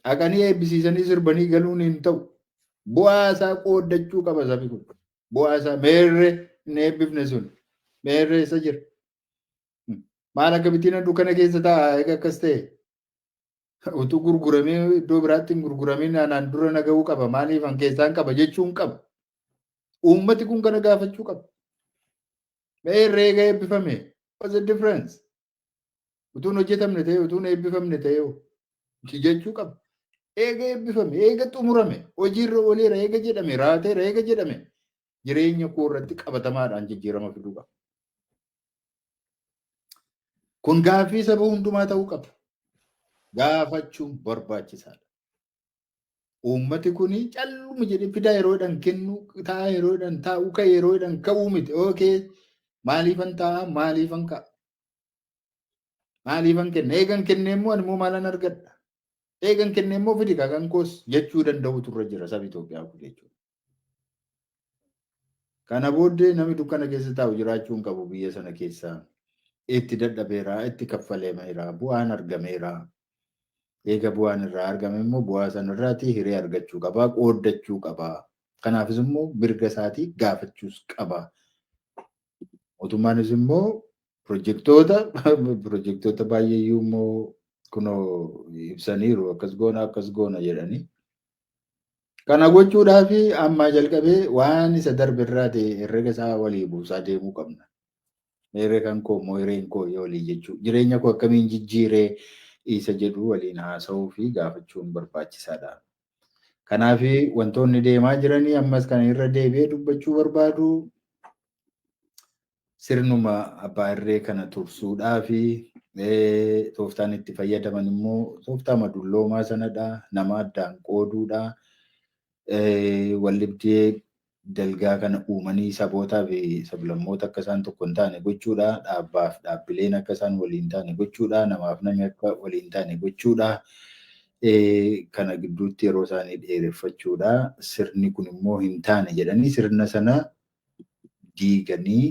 Dhaqanii eebbisiisanii sirbanii galuun hin ta'u. Bu'aa isaa qooddachuu qaba sabi kun. Bu'aa isaa meerree hin eebbifne sun meerree isa jira. Maal akka bittina dukkana keessa taa'a eega akkas ta'e. Utuu gurguramee iddoo biraatti hin gurguramin anaan dura nagahuu qaba. Maaliif an keessaan qaba jechuun qaba. Uummati kun kana gaafachuu qaba. Meerree eega eebbifame. What's the difference? Utuun hojjetamne ta'e utuun eebbifamne ta'e jechuu qaba. Eega eebbifame, eega xumurame, hojiirra ooleera eega jedhame, raateera eega jedhame jireenya koo irratti qabatamaadhaan jijjiirama fiduu qaba. Kun gaaffii saba hundumaa ta'uu qaba. Gaafachuun barbaachisaadha. Uummati kun calluma jedhee fidaa yeroodhaan kennu, taa'aa yeroodhaan taa'uu ka'e yeroodhaan ka'uu miti. Ookee maaliifan taa'aa maaliifan ka'a? Maaliifan kenna? Eegan kennee immoo ani immoo maalan argadha? Eegan kennee immoo fidi kan koos jechuu danda'u turre jira saba Itoophiyaa kun jechuudha. Kana booddee namni dukkana keessa taa'u jiraachuun qabu biyya sana keessaa itti dadhabeera, itti kaffaleemeera, bu'aan argameera. Eega bu'aan irraa argame immoo bu'aa sanarraatii hiree argachuu qabaa, qooddachuu qabaa. Kanaafis immoo mirga isaatii gaafachuus qabaa. Mootummaanis immoo pirojektoota baay'eeyyuu immoo kunoo ibsaniiru akkas goona jedhanii. Kana gochuudhaaf ammaa jalqabee waan isa darbe irraa ta'e herrega isaa walii buusaa deemuu qabna. Meerree kan koo immoo hireen koo walii jechuudha. Jireenya koo akkamiin jijjiiree isa jedhu waliin haasa'uu fi gaafachuun barbaachisaadha. Kanaaf wantoonni deemaa jiranii ammas kana irra deebi'ee dubbachuu barbaadu. Sirnuma abbaa irree kana tursuudhaa fi tooftaan itti fayyadaman immoo tooftaa madulloomaa sanadha. Nama addaan qooduudha. Wallibdee dalgaa kana uumanii sabootaa fi sablammoota akka isaan tokko hin taane gochuudha. Dhaabbaaf dhaabbileen akka isaan waliin taane gochuudha. Namaaf namni akka waliin taane gochuudha. Kana gidduutti yeroo isaanii dheereffachuudha. Sirni kun immoo hin taane jedhanii sirna sana diiganii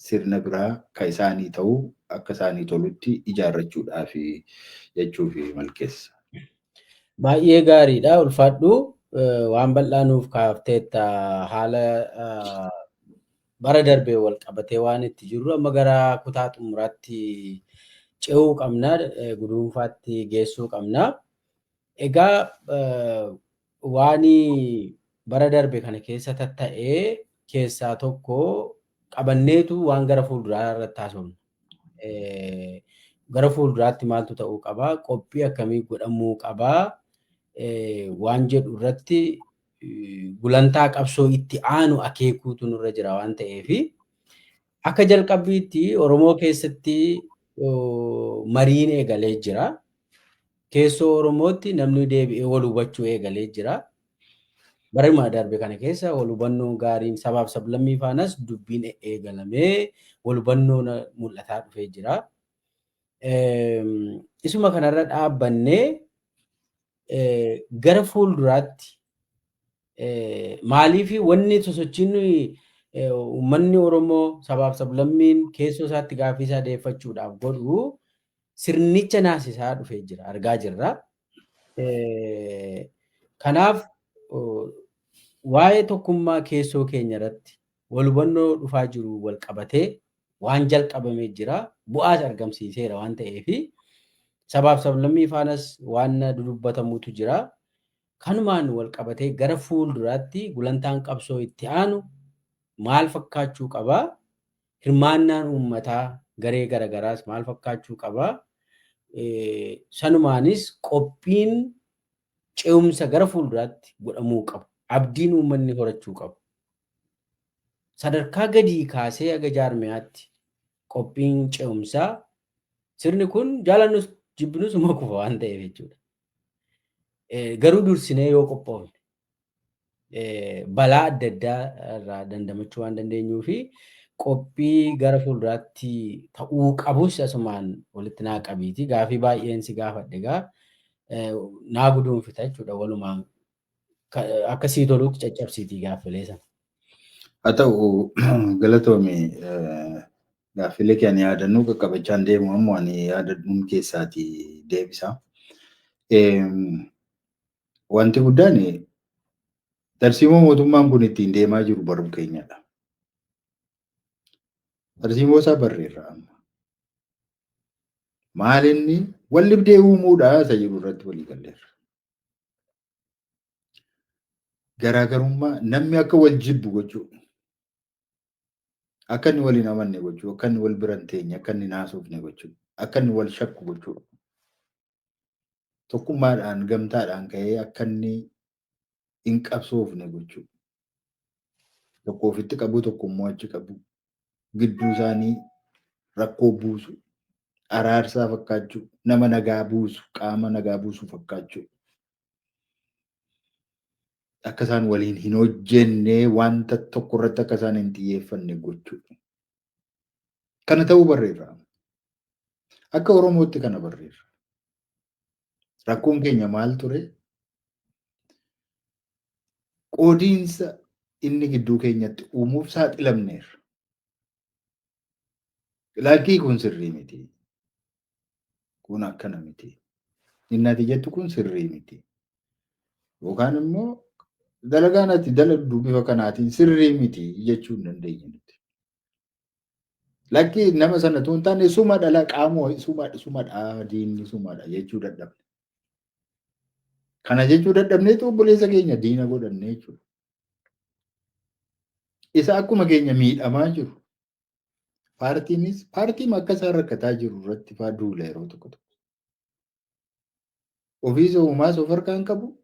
sirna biraa kan isaanii ta'u akka isaanii tolutti ijaarrachuudhaaf jechuuf malkeessa. Baay'ee gaariidha. Ulfaadhu waan bal'aa nuuf kaafteetta haala bara darbee wal qabatee waan itti jirru amma gara kutaa xumuraatti ce'uu qabna, guduunfaatti geessuu qabna. Egaa waan bara darbe kana keessa tatta'ee keessaa tokko qabanneetu waan gara fuulduraa irratti haasofna. Gara fuulduraatti maaltu ta'uu qabaa? Qophii akkamii godhamuu qabaa? Waan jedhu irratti gulantaa qabsoo itti aanu akeekuutu nurra jira waan ta'eef akka jalqabbiitti Oromoo keessatti mariin eegalee jira. Keessoo Oromootti namni deebi'ee wal hubachuu eegalee jira. Baruma darbe kana keessa wal hubannoo gaariin sabaaf sablammii faanas dubbiin eegalamee wal hubannoo mul'ataa dhufee jira. Isuma kanarra dhaabbannee gara fuulduraatti maaliif wanni sosochiin uummanni Oromoo sabaaf sablammiin keessoo isaatti gaaffii isaa deeffachuudhaaf godhu sirnicha naasisaa dhufee jira, argaa jirra. Kanaaf waa'ee tokkummaa keessoo keenya irratti wal hubannoo dhufaa jiru wal qabatee waan jalqabamee jira, bu'aas argamsiiseera waan ta'eef sabaaf sablammii faanas waan dudubbatamutu jira. Kanumaan wal qabatee gara fuulduraatti gulantaan qabsoo itti aanu maal fakkaachuu qabaa? Hirmaannaan uummataa garee garagaraas maal fakkaachuu qabaa? Sanumaanis qophiin ce'umsa gara fuulduraatti godhamuu qabu. Abdiin uummanni horachuu qabu. Sadarkaa gadii kaasee aga jaarmiyaatti qophiin ce'umsaa sirni kun jaalannus jibbinus makufa waan ta'eef jechuudha. Garuu dursinee yoo qophoofne balaa adda addaa irraa dandamachuu waan dandeenyuu fi qophii gara fuulduraatti ta'uu qabus asumaan walitti naa qabiiti. Gaafii baay'een si gaafadhe egaa naa guduunfita jechuudha walumaan akka sii toluutti caccabsiitii gaaffilee sana. Haa ta'u galatoome gaaffilee kee ani yaadannoo qaqqabachaan deemu ammoo ani yaadadhuun keessaati deebisa. wanti guddaan tarsiimoo mootummaan kun ittiin deemaa jiru baruu keenyadha. Tarsiimoo isaa barreerra amma. Maalinni wal-dhibdee uumuudha isa jiru irratti walii galleerra. Garaagarummaa namni akka wal jibbu gochuu, akka inni wal hin amanne gochuu, akka inni wal bira hin teenye, akka inni naasofne gochuu, akka inni wal shakku gochuu. Tokkummaadhaan gamtaadhaan ka'ee akka inni hin qabsoofne gochuu. Tokko ofitti qabu tokko immoo achi qabu. Gidduu isaanii rakkoo buusu. Araarsaa fakkaachuu. Nama nagaa buusu. Qaama nagaa buusu fakkaachuu. Akka isaan waliin hin hojjenne wanta tokko irratti akka isaan hin xiyyeeffanne gochuu. Kana ta'uu barreerra. Akka Oromootti kana barreerra. Rakkoon keenya maal ture? Qoodiinsa inni gidduu keenyatti uumuuf saaxilamneerra. Lakkii kun sirrii miti. Kun akkana miti. Inni ati jettu kun sirrii miti. Yookaan immoo dalagaan ati dalagdu bifa kanaatiin sirrii miti jechuu hin dandeenye. Lakkii nama sana tun taane suma dhala qaamoo sumadha diinni sumadha jechuu dadhabne. Kana jechuu dadhabneetu obboleessa keenya diina godhanne jechuudha. Isa akkuma keenya miidhamaa jiru. Paartiin akka isaan rakkataa jiru irratti faa duula yeroo tokko tokko. Ofiis uumaas of harkaan qabu.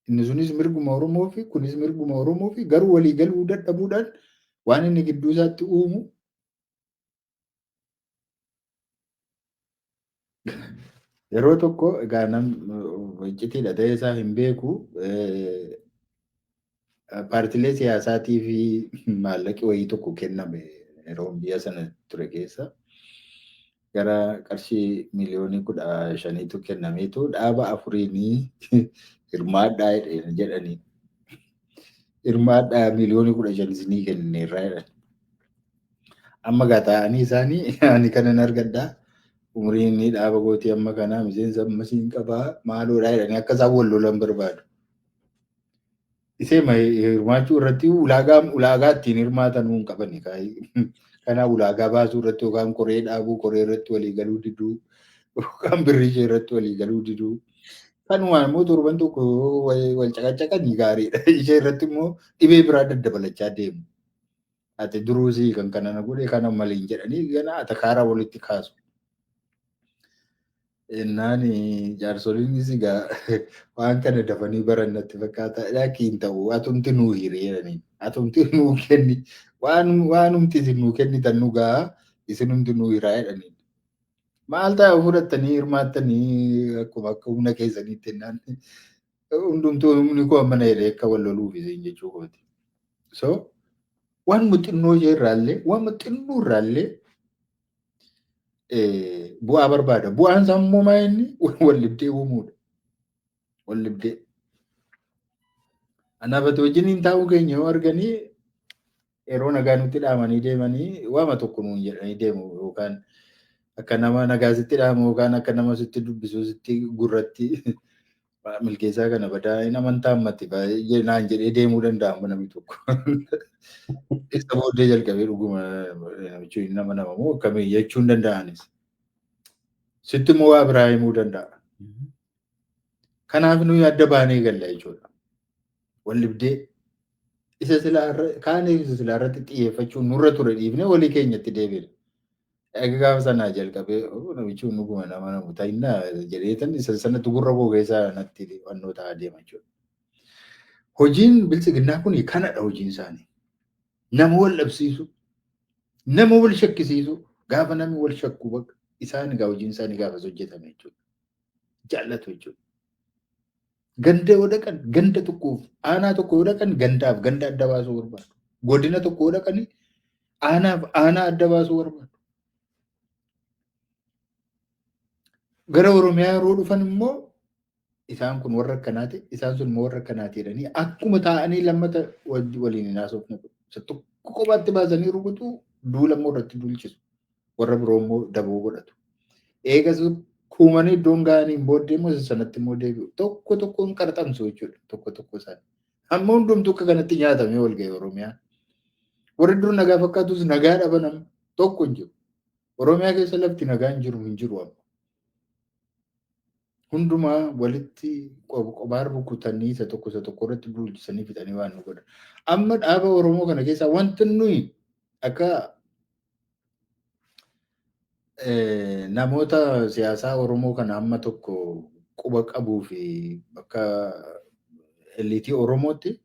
Inni sunis mirguma Oromoo fi kunis mirguma Oromoo fi garuu walii galuu dadhabuudhaan waan inni gidduu isaatti uumu. Yeroo tokko egaa iccitiidha ta'ee isaa hin beeku. Paartiilee siyaasaatii fi maallaqi wayii tokko kenname yeroo biyya sana ture keessa. Gara qarshii miliyoonii 15tu kennameetu dhaaba afuriinii hirmaadhaa jedhanii. Hirmaadhaa miliyoonii 15 isinii kenneerraa jedhan. Amma gataa'anii isaanii ani kanan argadhaa. Umriin inni dhaaba gootii amma kanaa miseensa ammasiin qabaa maaloodhaa jedhanii akka isaan wal lolan barbaadu. Isee hirmaachuu irratti ulaagaa ittiin hirmaatan hin qabani. Kana ulaagaa baasuu irratti yookaan koree dhaabuu, koree irratti walii galuu diduu, yookaan birrii ishee irratti walii galuu diduu. Kanumaan immoo torban tokko wal caqacaqanii gaariidha. Ishee irratti immoo dhibee biraa daddabalachaa deemu. Ati duruusii kan kana godhe kana maliin jedhanii gana atakaara walitti kaasu. Innaan jaarsoliinis egaa waan kana dafanii barannatti fakkaata. Laakiin ta'u atumti nuu hiriiranii. Atumti nuu kenni. Waanumti isin nuu kennitan nu gahaa isinumti nuu hiraa jedhanii. Maal ta'a fudhattanii hirmaattanii akkuma akka humna keessaniitti jennaan. Hundumtuu humni koo mana jedhee akka wal loluuf isin jechuu kooti. So waan xinnoo ishee irraallee waan xinnoo irraallee bu'aa barbaada. Bu'aan sammuu maa inni wal-dhibdee uumuudha. Wal-dhibdee. Anaafati wajjin taa'uu keenya yoo arganii yeroo nagaa nutti dhaamanii deemanii waama tokko nuun jedhanii deemu yookaan akka nama nagaa sitti dhaamu yookaan akka nama sitti dubbisu sitti gurratti milkeessaa kana badaa amantaa ammatti naan jedhee deemuu danda'amu namni tokko. Isa booddee jalqabee dhuguma namichi nama moo akkamii jechuu hin danda'anis. Sitti immoo waa biraa himuu danda'a. Kanaaf nuyi adda baanee galla jechuudha. Wal-dhibdee isa silaa irratti xiyyeeffachuun nurra ture dhiifne walii keenyatti deebiin. Egaa gaafa sanaa jalqabee namichi dhuguma nama namu ta'innaa jedheetan isa sanatti gurra koo keessaa natti wannoo ta'aa deema jechuudha. Hojiin bilchiginnaa kun kanadha hojiin isaanii. Nama wal dhabsiisu, nama wal shakkisiisu, gaafa namni wal shakku isaan egaa hojiin isaanii gaafas hojjetame jechuudha. Jaallatu jechuudha. Ganda yoo dhaqan ganda tokkoof aanaa tokko yoo dhaqan gandaaf ganda adda baasuu barbaadu. Godina tokko yoo dhaqan aanaaf aanaa adda baasuu barbaadu. Gara Oromiyaa yeroo dhufan immoo isaan kun warra akkanaati, isaan sun immoo warra akkanaati jedhanii akkuma taa'anii lammata waliin hin haasofne. Tokko kophaatti baasanii rukutu duula immoo irratti duulchisu. Warra biroo immoo daboo godhatu. Eegas kuumanii iddoon ga'aniin booddee immoo sanatti immoo deebi'u. Tokko tokkoon qarxamsu jechuudha. Tokko tokko isaanii. Amma hundumtuu akka kanatti nyaatamee ol ga'e Oromiyaan. Warri dur nagaa fakkaatus nagaa dhaban tokko hin jiru. Oromiyaa keessa lafti nagaa hin jiru amma. Hundumaa walitti qophaan rukutanii isa tokko irratti bulchisanii fixanii waan nu godhan. Amma dhaaba Oromoo kana keessaa wanti nuyi akka namoota siyaasaa Oromoo kana amma tokko quba qabuu fi akka eliitii Oromootti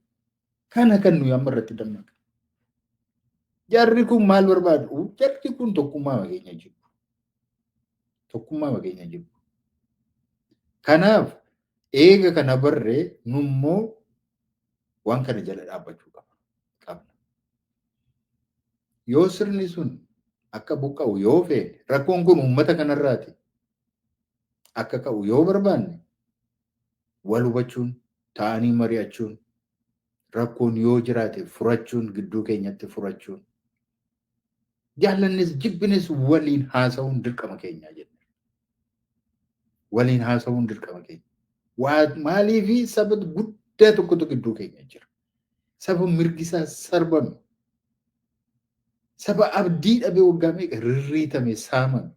kana kan nuyi amma irratti dammaqna. Jarri kun maal barbaadu? Jarri kun tokkummaa mageenya jiru. Tokkummaa mageenya jiru. Kanaaf eega kana barree nummoo waan kana jala dhaabbachuu qabna. Yoo sirni sun akka buqqa'u yoo feene rakkoon kun uummata kanarraati akka ka'u yoo barbaanne wal hubachuun ta'anii mari'achuun rakkoon yoo jiraate furachuun gidduu keenyatti furachuun jaalannis jibbines waliin haasa'uun dirqama keenyaa jenna. Waliin haasa'uun dirqama keenya. Maaliifi saba guddaa tokkotu gidduu keenya jira. Saba mirgisaa sarbame. Saba abdii dhabee waggaa meeqa rirriitame saamame.